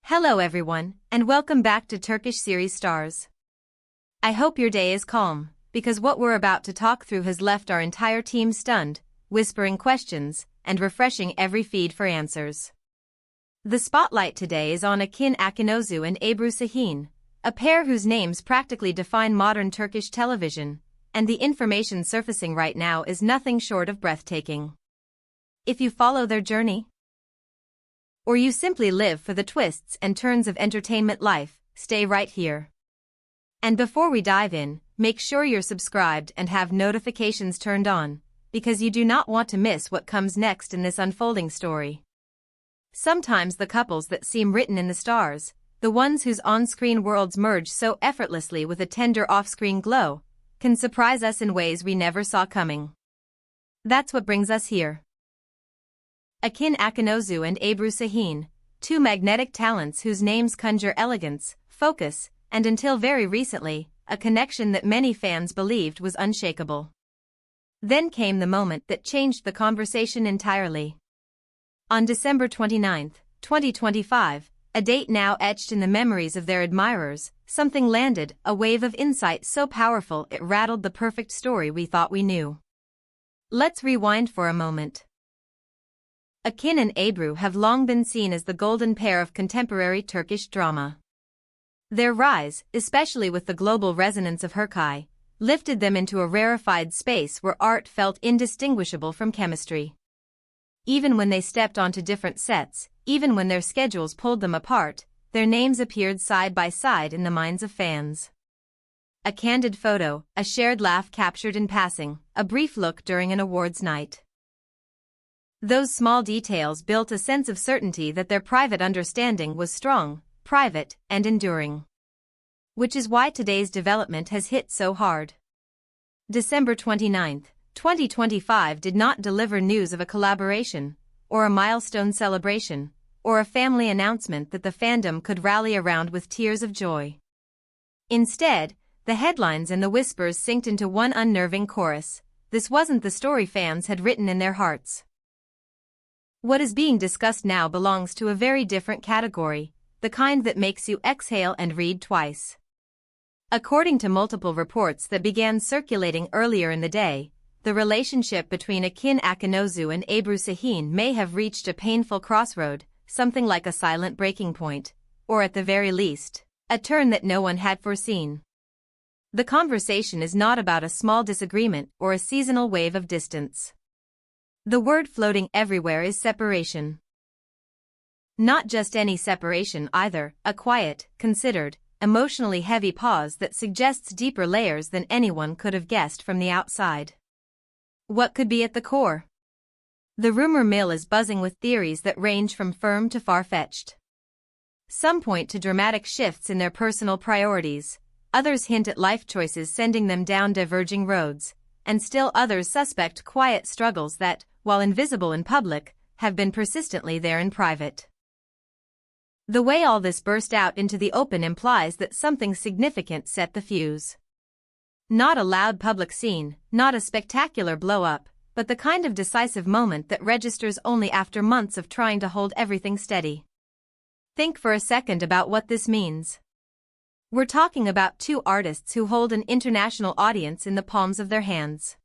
Hello everyone, and welcome back to Turkish series stars. I hope your day is calm, because what we're about to talk through has left our entire team stunned, whispering questions, and refreshing every feed for answers. The spotlight today is on Akın Akinozu and Ebru Şahin, a pair whose names practically define modern Turkish television, and the information surfacing right now is nothing short of breathtaking. If you follow their journey, or you simply live for the twists and turns of entertainment life, stay right here. And before we dive in, make sure you're subscribed and have notifications turned on, because you do not want to miss what comes next in this unfolding story. Sometimes the couples that seem written in the stars, the ones whose on-screen worlds merge so effortlessly with a tender off-screen glow, can surprise us in ways we never saw coming. That's what brings us here. Akın Akinozu and Ebru Şahin, two magnetic talents whose names conjure elegance, focus, and until very recently, a connection that many fans believed was unshakable. Then came the moment that changed the conversation entirely. On December 29, 2025, a date now etched in the memories of their admirers, something landed, a wave of insight so powerful it rattled the perfect story we thought we knew. Let's rewind for a moment. Akın and Ebru have long been seen as the golden pair of contemporary Turkish drama. Their rise, especially with the global resonance of Turkey, lifted them into a rarefied space where art felt indistinguishable from chemistry. Even when they stepped onto different sets, even when their schedules pulled them apart, their names appeared side by side in the minds of fans. A candid photo, a shared laugh captured in passing, a brief look during an awards night. Those small details built a sense of certainty that their private understanding was strong, private, and enduring. Which is why today's development has hit so hard. December 29, 2025 did not deliver news of a collaboration, or a milestone celebration, or a family announcement that the fandom could rally around with tears of joy. Instead, the headlines and the whispers synced into one unnerving chorus. This wasn't the story fans had written in their hearts. What is being discussed now belongs to a very different category, the kind that makes you exhale and read twice. According to multiple reports that began circulating earlier in the day, the relationship between Akın Akinozu and Ebru Şahin may have reached a painful crossroad, something like a silent breaking point, or at the very least, a turn that no one had foreseen. The conversation is not about a small disagreement or a seasonal wave of distance. The word floating everywhere is separation. Not just any separation either, a quiet, considered, emotionally heavy pause that suggests deeper layers than anyone could have guessed from the outside. What could be at the core? The rumor mill is buzzing with theories that range from firm to far-fetched. Some point to dramatic shifts in their personal priorities, others hint at life choices sending them down diverging roads, and still others suspect quiet struggles that, while invisible in public, have been persistently there in private. The way all this burst out into the open implies that something significant set the fuse. Not a loud public scene, not a spectacular blow-up, but the kind of decisive moment that registers only after months of trying to hold everything steady. Think for a second about what this means. We're talking about two artists who hold an international audience in the palms of their hands.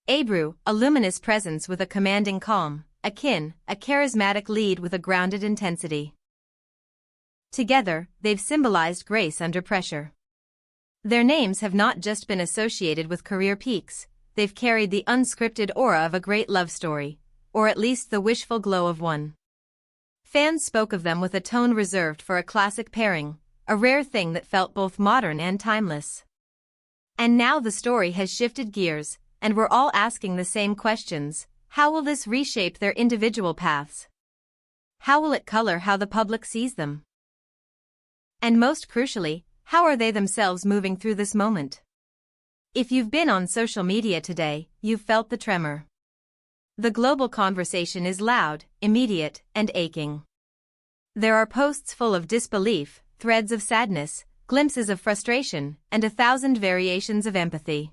Ebru, a luminous presence with a commanding calm, Akın, a charismatic lead with a grounded intensity. Together, they've symbolized grace under pressure. Their names have not just been associated with career peaks, they've carried the unscripted aura of a great love story, or at least the wishful glow of one. Fans spoke of them with a tone reserved for a classic pairing, a rare thing that felt both modern and timeless. And now the story has shifted gears, and we're all asking the same questions. How will this reshape their individual paths? How will it color how the public sees them? And most crucially, how are they themselves moving through this moment? If you've been on social media today, you've felt the tremor. The global conversation is loud, immediate, and aching. There are posts full of disbelief, threads of sadness, glimpses of frustration, and 1,000 variations of empathy.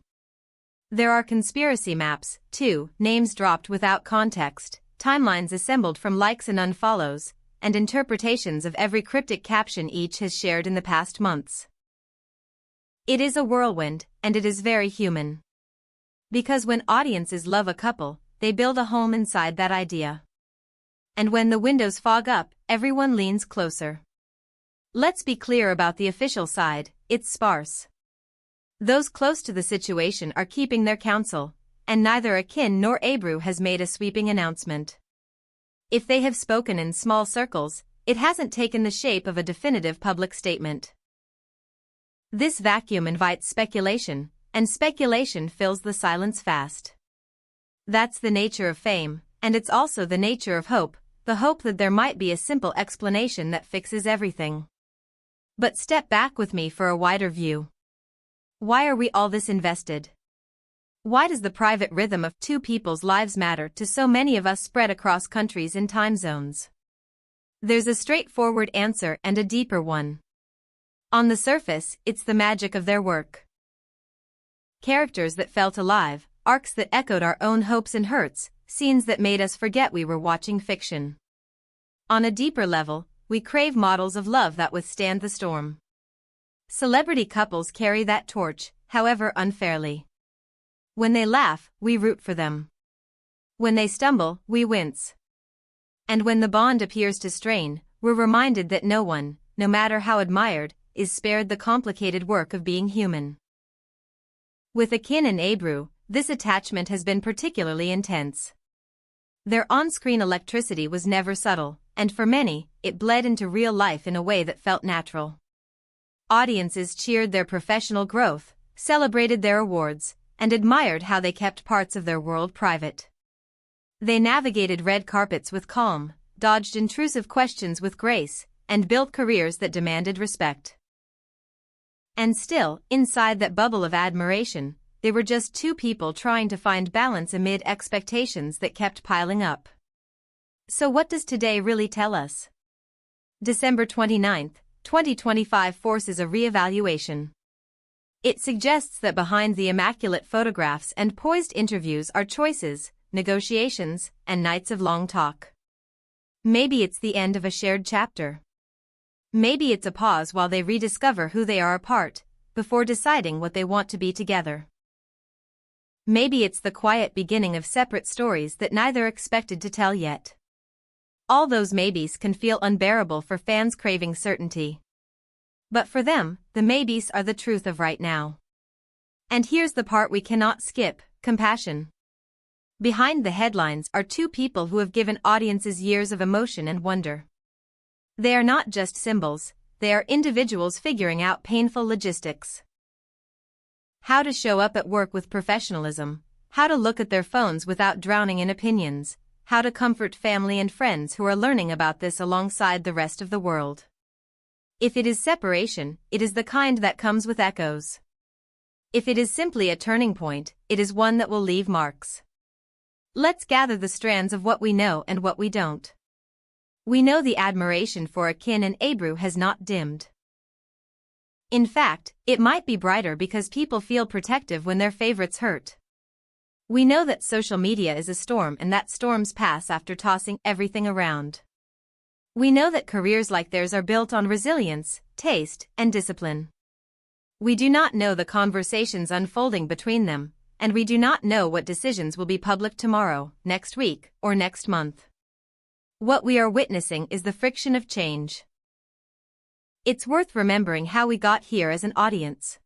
There are conspiracy maps, too, names dropped without context, timelines assembled from likes and unfollows, and interpretations of every cryptic caption each has shared in the past months. It is a whirlwind, and it is very human. Because when audiences love a couple, they build a home inside that idea. And when the windows fog up, everyone leans closer. Let's be clear about the official side, it's sparse. Those close to the situation are keeping their counsel, and neither Akın nor Ebru has made a sweeping announcement. If they have spoken in small circles, it hasn't taken the shape of a definitive public statement. This vacuum invites speculation, and speculation fills the silence fast. That's the nature of fame, and it's also the nature of hope, the hope that there might be a simple explanation that fixes everything. But step back with me for a wider view. Why are we all this invested? Why does the private rhythm of two people's lives matter to so many of us spread across countries and time zones? There's a straightforward answer and a deeper one. On the surface, it's the magic of their work. Characters that felt alive, arcs that echoed our own hopes and hurts, scenes that made us forget we were watching fiction. On a deeper level, we crave models of love that withstand the storm. Celebrity couples carry that torch, however unfairly. When they laugh, we root for them. When they stumble, we wince. And when the bond appears to strain, we're reminded that no one, no matter how admired, is spared the complicated work of being human. With Akın and Ebru, this attachment has been particularly intense. Their on-screen electricity was never subtle, and for many, it bled into real life in a way that felt natural. Audiences cheered their professional growth, celebrated their awards, and admired how they kept parts of their world private. They navigated red carpets with calm, dodged intrusive questions with grace, and built careers that demanded respect. And still, inside that bubble of admiration, they were just two people trying to find balance amid expectations that kept piling up. So what does today really tell us? December 29, 2025 forces a re-evaluation. It suggests that behind the immaculate photographs and poised interviews are choices, negotiations, and nights of long talk. Maybe it's the end of a shared chapter. Maybe it's a pause while they rediscover who they are apart, before deciding what they want to be together. Maybe it's the quiet beginning of separate stories that neither expected to tell yet. All those maybes can feel unbearable for fans craving certainty. But for them, the maybes are the truth of right now. And here's the part we cannot skip: compassion. Behind the headlines are two people who have given audiences years of emotion and wonder. They are not just symbols, they are individuals figuring out painful logistics. How to show up at work with professionalism, how to look at their phones without drowning in opinions, how to comfort family and friends who are learning about this alongside the rest of the world. If it is separation, it is the kind that comes with echoes. If it is simply a turning point, it is one that will leave marks. Let's gather the strands of what we know and what we don't. We know the admiration for Akın and Ebru has not dimmed. In fact, it might be brighter because people feel protective when their favorites hurt. We know that social media is a storm and that storms pass after tossing everything around. We know that careers like theirs are built on resilience, taste, and discipline. We do not know the conversations unfolding between them, and we do not know what decisions will be public tomorrow, next week, or next month. What we are witnessing is the friction of change. It's worth remembering how we got here as an audience.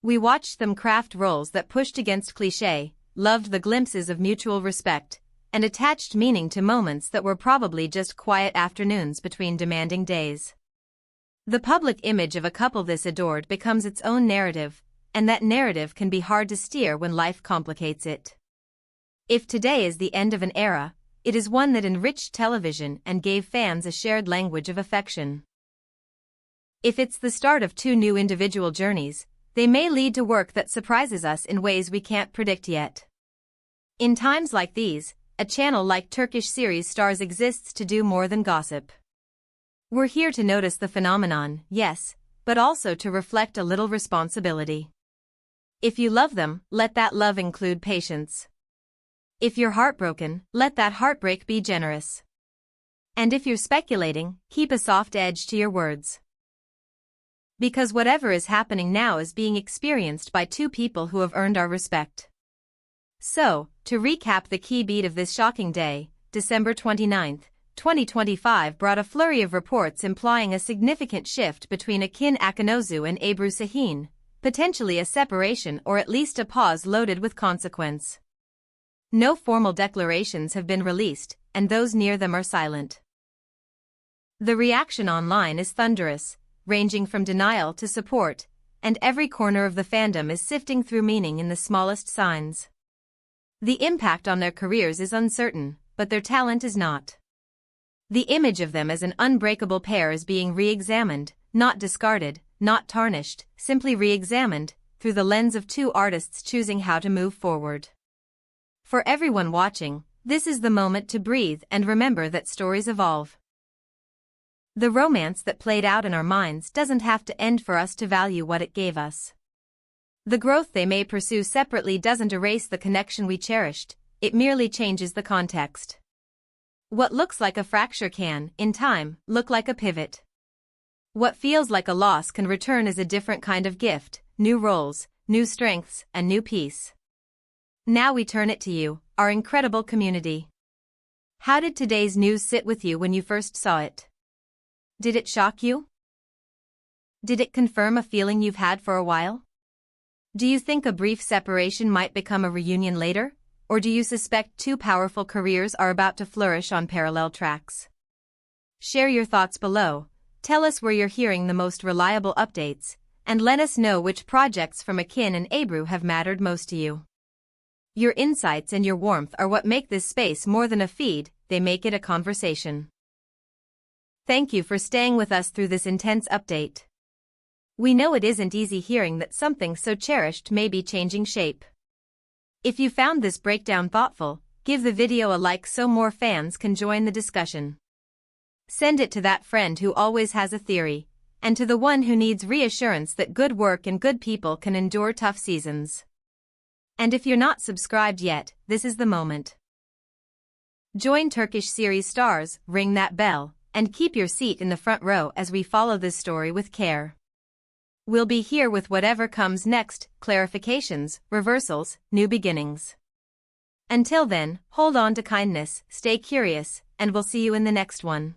We watched them craft roles that pushed against cliché, loved the glimpses of mutual respect, and attached meaning to moments that were probably just quiet afternoons between demanding days. The public image of a couple this adored becomes its own narrative, and that narrative can be hard to steer when life complicates it. If today is the end of an era, it is one that enriched television and gave fans a shared language of affection. If it's the start of two new individual journeys, they may lead to work that surprises us in ways we can't predict yet. In times like these, a channel like Turkish series stars exists to do more than gossip. We're here to notice the phenomenon, yes, but also to reflect a little responsibility. If you love them, let that love include patience. If you're heartbroken, let that heartbreak be generous. And if you're speculating, keep a soft edge to your words. Because whatever is happening now is being experienced by two people who have earned our respect. So, to recap the key beat of this shocking day, December 29, 2025 brought a flurry of reports implying a significant shift between Akın Akinozu and Ebru Şahin, potentially a separation or at least a pause loaded with consequence. No formal declarations have been released, and those near them are silent. The reaction online is thunderous, ranging from denial to support, and every corner of the fandom is sifting through meaning in the smallest signs. The impact on their careers is uncertain, but their talent is not. The image of them as an unbreakable pair is being re-examined, not discarded, not tarnished, simply re-examined, through the lens of two artists choosing how to move forward. For everyone watching, this is the moment to breathe and remember that stories evolve. The romance that played out in our minds doesn't have to end for us to value what it gave us. The growth they may pursue separately doesn't erase the connection we cherished, it merely changes the context. What looks like a fracture can, in time, look like a pivot. What feels like a loss can return as a different kind of gift, new roles, new strengths, and new peace. Now we turn it to you, our incredible community. How did today's news sit with you when you first saw it? Did it shock you? Did it confirm a feeling you've had for a while? Do you think a brief separation might become a reunion later, or do you suspect two powerful careers are about to flourish on parallel tracks? Share your thoughts below, tell us where you're hearing the most reliable updates, and let us know which projects from Akın and Ebru have mattered most to you. Your insights and your warmth are what make this space more than a feed, they make it a conversation. Thank you for staying with us through this intense update. We know it isn't easy hearing that something so cherished may be changing shape. If you found this breakdown thoughtful, give the video a like so more fans can join the discussion. Send it to that friend who always has a theory, and to the one who needs reassurance that good work and good people can endure tough seasons. And if you're not subscribed yet, this is the moment. Join Turkish series stars, ring that bell, and keep your seat in the front row as we follow this story with care. We'll be here with whatever comes next, clarifications, reversals, new beginnings. Until then, hold on to kindness, stay curious, and we'll see you in the next one.